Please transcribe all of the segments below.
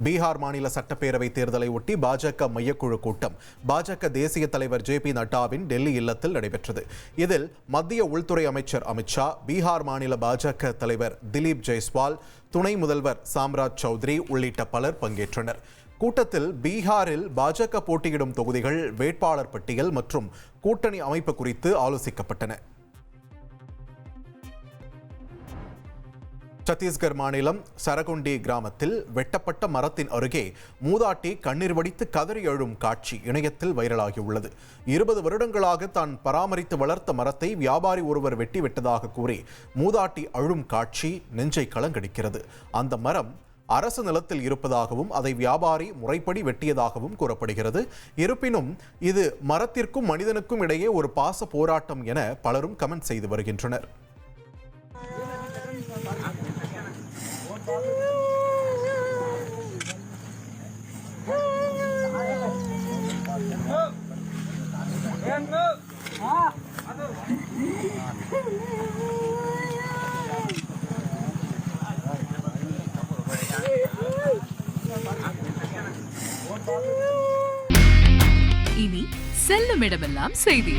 பீகார் மாநில சட்டப்பேரவை தேர்தலை ஒட்டி பாஜக மையக்குழு கூட்டம் பாஜக தேசிய தலைவர் ஜே.பி. நட்டாவின் டெல்லி இல்லத்தில் நடைபெற்றது. இதில் மத்திய உள்துறை அமைச்சர் அமித்ஷா, பீகார் மாநில பாஜக தலைவர் திலீப் ஜெய்ஸ்வால், துணை முதல்வர் சாம்ராஜ் சௌத்ரி உள்ளிட்ட பலர் பங்கேற்றனர். கூட்டத்தில் பீகாரில் பாஜக போட்டியிடும் தொகுதிகள், வேட்பாளர் பட்டியல் மற்றும் கூட்டணி அமைப்பு குறித்து ஆலோசிக்கப்பட்டன. சத்தீஸ்கர் மாநிலம் சரகுண்டி கிராமத்தில் வெட்டப்பட்ட மரத்தின் அருகே மூதாட்டி கண்ணீர் வடித்து கதறி எழும் காட்சி இணையத்தில் வைரலாகியுள்ளது. 20 வருடங்களாக தான் பராமரித்து வளர்த்த மரத்தை வியாபாரி ஒருவர் வெட்டி விட்டதாக கூறி மூதாட்டி அழும் காட்சி நெஞ்சை கலங்கடிக்கிறது. அந்த மரம் அரசு நிலத்தில் இருப்பதாகவும் அதை வியாபாரி முறைப்படி வெட்டியதாகவும் கூறப்படுகிறது. இருப்பினும் இது மரத்திற்கும் மனிதனுக்கும் இடையே ஒரு பாச போராட்டம் என பலரும் கமெண்ட் செய்து வருகின்றனர். இனி செல்லும் இடமெல்லாம் செய்தி.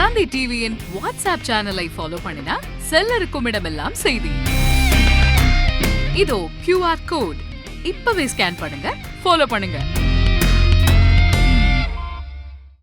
தந்தி டிவியின் வாட்ஸ்அப் சேனலை ஃபாலோ பண்ணினா செல்ல இருக்கும் இடமெல்லாம் செய்தி. இதோ QR கோட் இப்பவே ஸ்கேன் பண்ணுங்க, ஃபாலோ பண்ணுங்க.